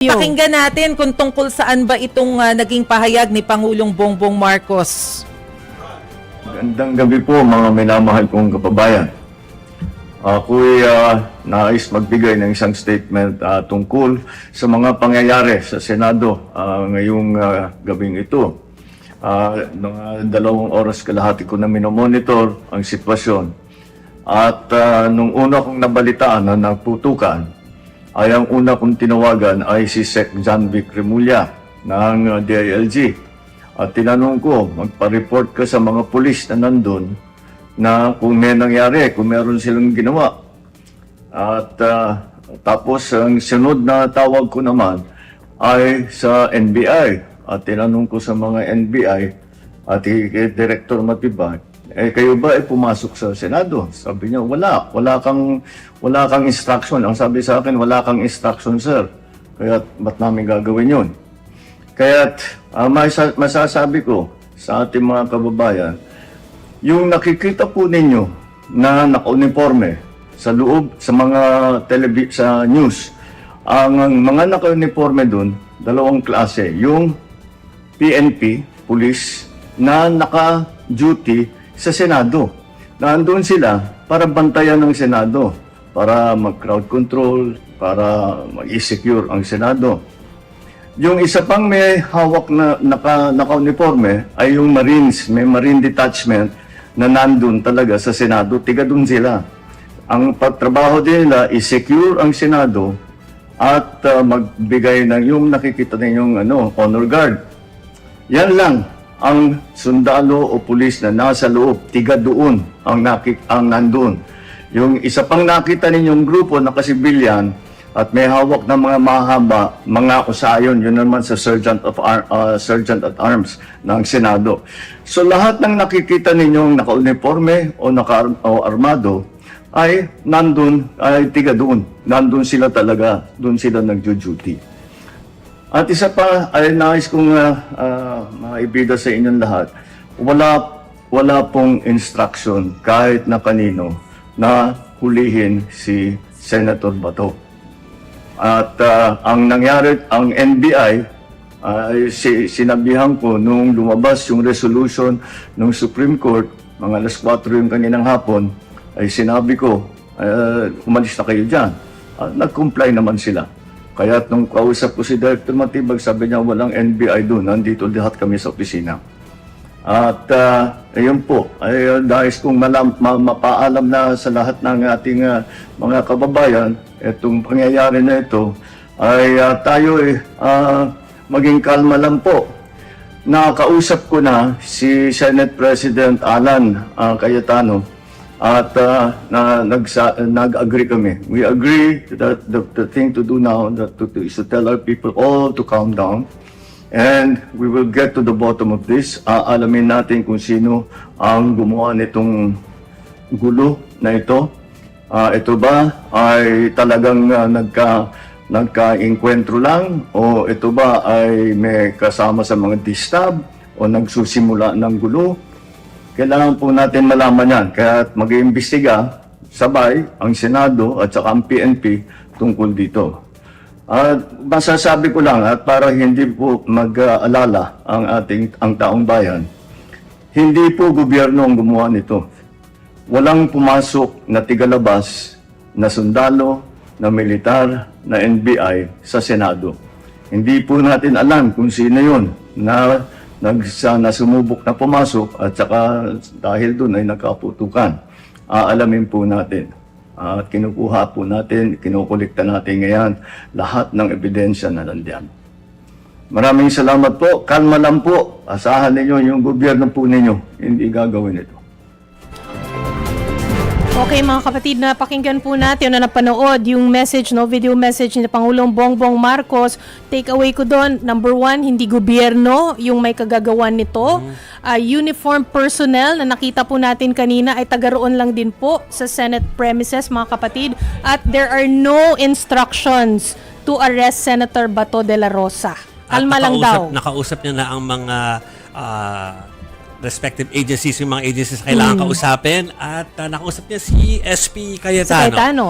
Pakinggan natin kung tungkol saan ba itong naging pahayag ni Pangulong Bongbong Marcos. Magandang gabi po mga minamahal kong kababayan. Ako'y nais magbigay ng isang statement tungkol sa mga pangyayari sa Senado ngayong gabing ito. Mga 2 oras kalahati ko na minomonitor ang sitwasyon. At nung una kong nabalitaan na nagputukan, ay ang una kong tinawagan ay si Sec. John Vic Remulla ng DILG. At tinanong ko, magpa-report ka sa mga pulis na nandun na kung may nangyari, kung meron silang ginawa. At tapos ang sunod na tawag ko naman ay sa NBI. At tinanong ko sa mga NBI at kay Director Matibag, kayo ba ay pumasok sa Senado? Sabi niya, wala kang instruction. Ang sabi sa akin, wala kang instruction, sir. Kaya ba't namin gagawin yun? Kaya masasabi ko sa ating mga kababayan, yung nakikita po ninyo na naka-uniforme sa loob, sa mga sa news, ang mga naka-uniforme dun, 2 klase. Yung PNP, police, na naka-duty sa Senado. Nandun sila para bantayan ng Senado, para mag-crowd control, para mag-secure ang Senado. Yung isa pang may hawak na naka-uniforme ay yung Marines, may Marine Detachment na nandun talaga sa Senado, tiga dun sila. Ang pagtrabaho din nila is secure ang Senado at magbigay ng yung nakikita ninyong honor guard. Yan lang ang sundalo o pulis na nasa loob, tiga doon ang nandun. Yung isa pang nakita ninyong grupo na kasibilyan at may hawak na mga mahaba, mga usayon, yun naman sa Sergeant at Arms ng Senado. So lahat ng nakikita ninyong naka-uniforme o armado ay nandun, ay tiga doon. Nandun sila talaga, doon sila nagjo-duty. At isa pa ay nais kong maibida sa inyong lahat, wala pong instruction kahit na kanino na hulihin si Senator Bato. At ang nangyari, ang NBI, sinabihan ko nung lumabas yung resolution ng Supreme Court, mga alas 4 yung kaninang hapon, ay sinabi ko, umalis na kayo dyan. Nag-comply naman sila. Kaya nung kausap ko si Director Matibag, sabi niya walang NBI doon, nandito lahat kami sa opisina. At ayun po, ay nais kong mapaalam na sa lahat ng ating mga kababayan, itong pangyayari na ito, ay tayo maging kalma lang po. Nakausap ko na si Senate President Alan Cayetano at nag-agree kami. We agree that the thing to do now is to tell our people all to calm down. And we will get to the bottom of this. Alamin natin kung sino ang gumawa nitong gulo na ito. Ito ba ay talagang nagka-inkwentro lang? O ito ba ay may kasama sa mga distab? O nagsusimula ng gulo? Kailangan po natin malaman yan. Kaya mag-iimbestiga sabay ang Senado at saka ang PNP tungkol dito. Masasabi ko lang at para hindi po mag-alala ang taong bayan, hindi po gobyerno ang gumawa nito. Walang pumasok na tigalabas na sundalo, na militar, na NBI sa Senado. Hindi po natin alam kung sino yun na sumubok na pumasok at saka dahil doon ay nagkaputukan. Aalamin po natin. At kinukuha po natin, kinukulikta natin ngayon lahat ng ebidensya na nandiyan. Maraming salamat po. Kalma lang po. Asahan ninyo yung gobyerno po ninyo. Hindi gagawin ito. Okay mga kapatid, napakinggan po natin na napanood yung message, video message ni Pangulong Bongbong Marcos. Take away ko doon, number 1, hindi gobyerno yung may kagagawan nito. Uniform personnel na nakita po natin kanina ay taga-roon lang din po sa Senate premises mga kapatid. At there are no instructions to arrest Senator Bato de la Rosa. Kalma lang daw. Nakausap niya na ang mga respective agencies, yung mga agencies kailangan kausapin at nakausap niya si SP Cayetano.